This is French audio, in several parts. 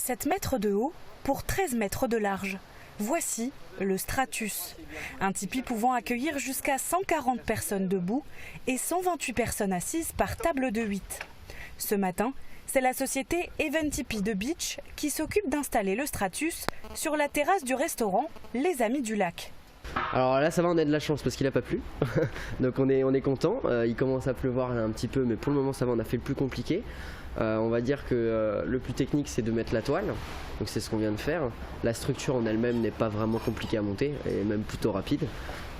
7 mètres de haut pour 13 mètres de large. Voici le Stratus, un tipi pouvant accueillir jusqu'à 140 personnes debout et 128 personnes assises par table de 8. Ce matin, c'est la société Event Tipi de Beach qui s'occupe d'installer le Stratus sur la terrasse du restaurant Les Amis du Lac. Alors là ça va, on a de la chance parce qu'il n'a pas plu, donc on est content. Il commence à pleuvoir là, un petit peu, mais pour le moment ça va, on a fait le plus compliqué. On va dire que le plus technique c'est de mettre la toile, donc c'est ce qu'on vient de faire. La structure en elle-même n'est pas vraiment compliquée à monter, elle est même plutôt rapide,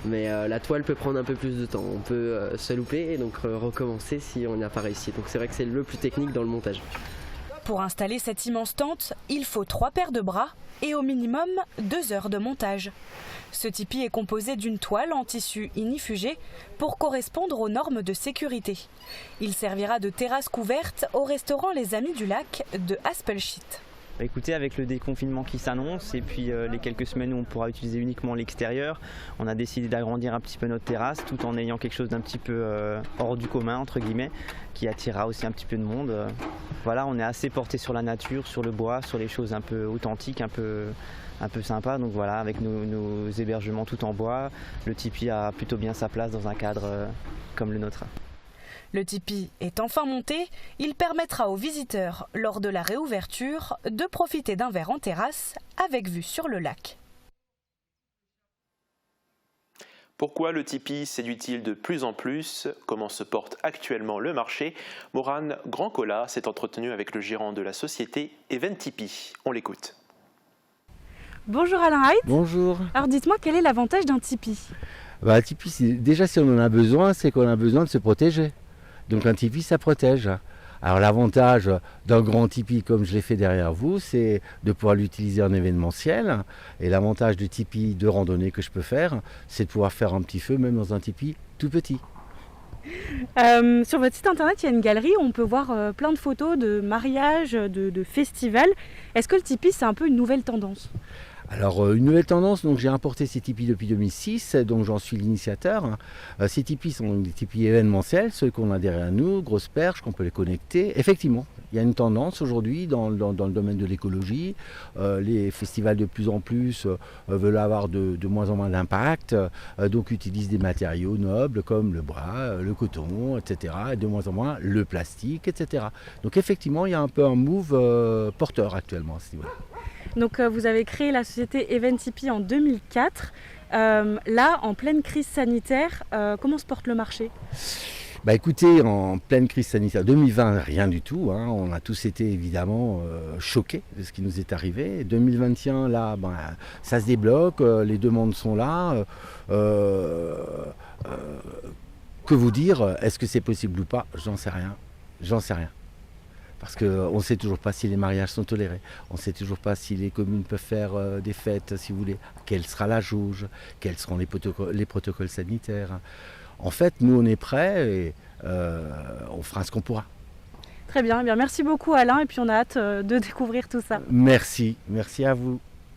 mais la toile peut prendre un peu plus de temps, on peut se louper et donc recommencer si on n'y a pas réussi, donc c'est vrai que c'est le plus technique dans le montage. Pour installer cette immense tente, il faut 3 paires de bras et au minimum 2 heures de montage. Ce tipi est composé d'une toile en tissu ignifugé pour correspondre aux normes de sécurité. Il servira de terrasse couverte au restaurant Les Amis du Lac de Aspelshit. Écoutez, avec le déconfinement qui s'annonce et puis les quelques semaines où on pourra utiliser uniquement l'extérieur, on a décidé d'agrandir un petit peu notre terrasse tout en ayant quelque chose d'un petit peu hors du commun, entre guillemets, qui attirera aussi un petit peu de monde. Voilà, on est assez porté sur la nature, sur le bois, sur les choses un peu authentiques, un peu sympa. Donc voilà, avec nos hébergements tout en bois, le tipi a plutôt bien sa place dans un cadre comme le nôtre. Le tipi est enfin monté, il permettra aux visiteurs, lors de la réouverture, de profiter d'un verre en terrasse avec vue sur le lac. Pourquoi le tipi séduit-il de plus en plus? Comment se porte actuellement le marché? Morane Grandcola s'est entretenu avec le gérant de la société Event Tipi. On l'écoute. Bonjour Alain Heidt. Bonjour. Alors dites-moi, quel est l'avantage d'un tipi? Un tipi, déjà si on en a besoin, c'est qu'on a besoin de se protéger. Donc un tipi, ça protège. Alors l'avantage d'un grand tipi comme je l'ai fait derrière vous, c'est de pouvoir l'utiliser en événementiel. Et l'avantage du tipi de randonnée que je peux faire, c'est de pouvoir faire un petit feu même dans un tipi tout petit. Sur votre site internet, il y a une galerie où on peut voir plein de photos de mariages, de festivals. Est-ce que le tipi, c'est un peu une nouvelle tendance? Alors une nouvelle tendance, donc j'ai importé ces tipis depuis 2006, donc j'en suis l'initiateur. Ces tipis sont des tipis événementiels, ceux qu'on a derrière nous, grosses perches, qu'on peut les connecter. Effectivement, il y a une tendance aujourd'hui dans le domaine de l'écologie. Les festivals de plus en plus veulent avoir de moins en moins d'impact, donc utilisent des matériaux nobles comme le bois, le coton, etc. Et de moins en moins le plastique, etc. Donc effectivement, il y a un peu un move porteur actuellement à ce niveau-là. Donc vous avez créé la société Event Tipi en 2004. Là, en pleine crise sanitaire, comment se porte le marché? Écoutez, en pleine crise sanitaire, 2020, rien du tout. On a tous été évidemment choqués de ce qui nous est arrivé. 2021, là, ça se débloque, les demandes sont là. Que vous dire? Est-ce que c'est possible ou pas? J'en sais rien. J'en sais rien. Parce qu'on ne sait toujours pas si les mariages sont tolérés, on ne sait toujours pas si les communes peuvent faire des fêtes, si vous voulez, quelle sera la jauge, quels seront les protocoles sanitaires. En fait, nous, on est prêts et on fera ce qu'on pourra. Très bien, merci beaucoup Alain, et puis on a hâte de découvrir tout ça. Merci à vous.